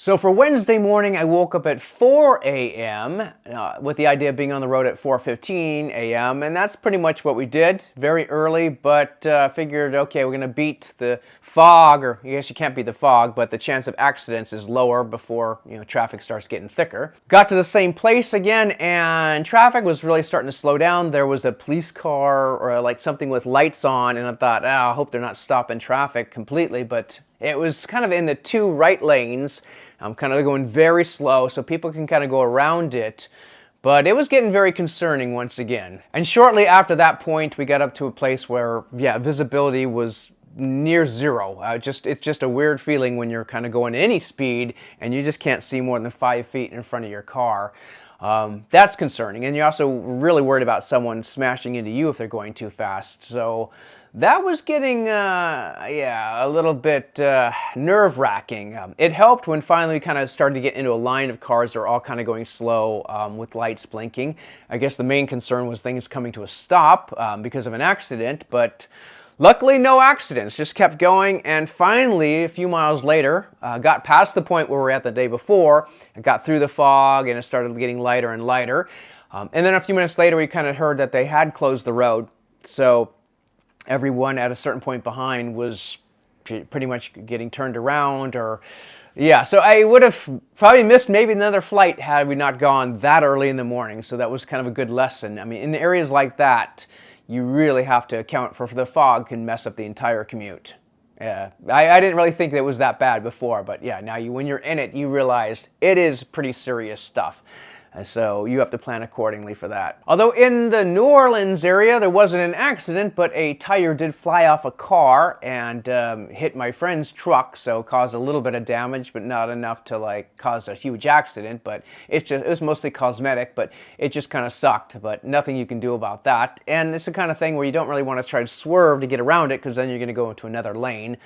So for Wednesday morning, I woke up at 4 a.m. With the idea of being on the road at 4:15 a.m. And that's pretty much what we did, very early, but figured, okay, we're going to beat the fog, or I guess you can't beat the fog, but the chance of accidents is lower before traffic starts getting thicker. Got to the same place again, and traffic was really starting to slow down. There was a police car or like something with lights on, and I thought, I hope they're not stopping traffic completely, but it was kind of in the two right lanes. I'm kind of going very slow so people can kind of go around it. But it was getting very concerning once again. And shortly after that point, we got up to a place where, visibility was near zero. It's just a weird feeling when you're kind of going any speed and you just can't see more than 5 feet in front of your car. That's concerning. And you're also really worried about someone smashing into you if they're going too fast. So that was getting, a little bit nerve-wracking. It helped when finally we kind of started to get into a line of cars that are all kind of going slow with lights blinking. I guess the main concern was things coming to a stop because of an accident, but luckily no accidents, just kept going, and finally, a few miles later, got past the point where we were at the day before, and got through the fog, and it started getting lighter and lighter. And then a few minutes later, we kind of heard that they had closed the road, so everyone at a certain point behind was pretty much getting turned around, so I would have probably missed maybe another flight had we not gone that early in the morning, so that was kind of a good lesson. I mean, in areas like that, you really have to account for the fog can mess up the entire commute. I didn't really think that it was that bad before, but now when you're in it, you realize it is pretty serious stuff. So you have to plan accordingly for that. Although in the New Orleans area, there wasn't an accident, but a tire did fly off a car and hit my friend's truck, so caused a little bit of damage, but not enough to cause a huge accident. But it was mostly cosmetic, but it just kind of sucked, but nothing you can do about that. And it's the kind of thing where you don't really want to try to swerve to get around it, because then you're going to go into another lane.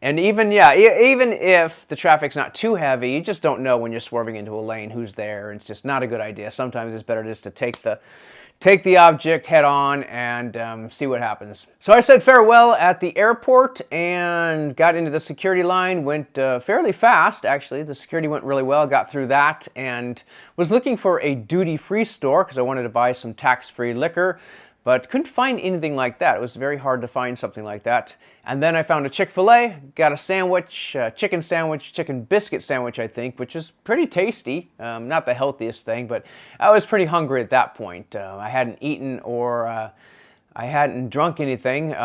And even if the traffic's not too heavy, you just don't know when you're swerving into a lane who's there. It's just not a good idea. Sometimes it's better just to take the object head on and see what happens. So I said farewell at the airport and got into the security line. Went fairly fast, actually. The security went really well. Got through that and was looking for a duty-free store because I wanted to buy some tax-free liquor, but couldn't find anything like that. It was very hard to find something like that. And then I found a Chick-fil-A, got a sandwich, chicken biscuit sandwich, I think, which is pretty tasty. Not the healthiest thing, but I was pretty hungry at that point. I hadn't eaten or I hadn't drunk anything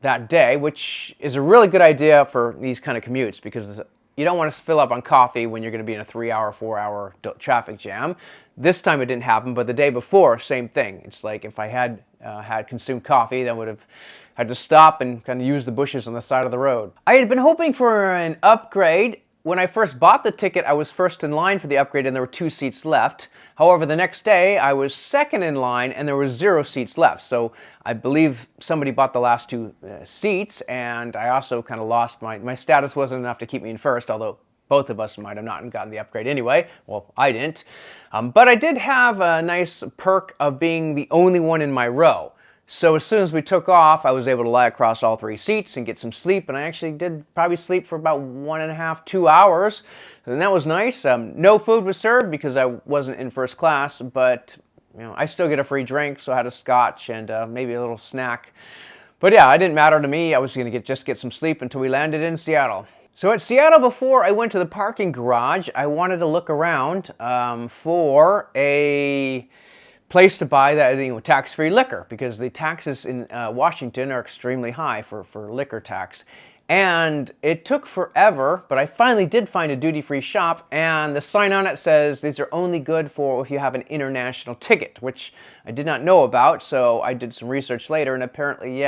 that day, which is a really good idea for these kind of commutes, because you don't want to fill up on coffee when you're going to be in a 3-hour, 4-hour traffic jam. This time it didn't happen, but the day before, same thing. It's like if I had consumed coffee, then I would have had to stop and kind of use the bushes on the side of the road. I had been hoping for an upgrade. When I first bought the ticket, I was first in line for the upgrade and there were 2 seats left. However, the next day, I was second in line and there were 0 seats left. So I believe somebody bought the last 2 seats, and I also kind of lost my status wasn't enough to keep me in first, although both of us might have not gotten the upgrade anyway. Well, I didn't. But I did have a nice perk of being the only one in my row. So as soon as we took off, I was able to lie across all 3 seats and get some sleep, and I actually did probably sleep for about 1.5, 2 hours, and that was nice. No food was served because I wasn't in first class, but I still get a free drink, so I had a scotch and maybe a little snack. But it didn't matter to me. I was going to just get some sleep until we landed in Seattle. So at Seattle, before I went to the parking garage, I wanted to look around for a place to buy that tax-free liquor, because the taxes in Washington are extremely high for liquor tax. And it took forever, but I finally did find a duty-free shop, and the sign on it says these are only good for if you have an international ticket, which I did not know about, so I did some research later, and apparently,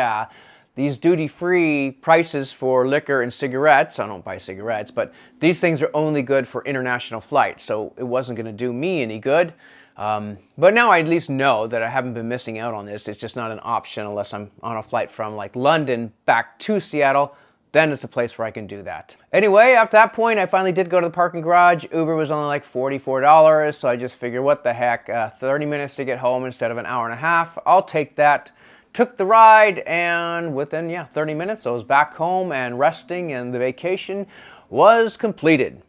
these duty-free prices for liquor and cigarettes, I don't buy cigarettes, but these things are only good for international flights, so it wasn't going to do me any good. But now I at least know that I haven't been missing out on this. It's just not an option unless I'm on a flight from London back to Seattle. Then it's a place where I can do that. Anyway, after that point, I finally did go to the parking garage. Uber was only $44, so I just figured, what the heck, 30 minutes to get home instead of an hour and a half. I'll take that. Took the ride, and within 30 minutes I was back home and resting, and the vacation was completed.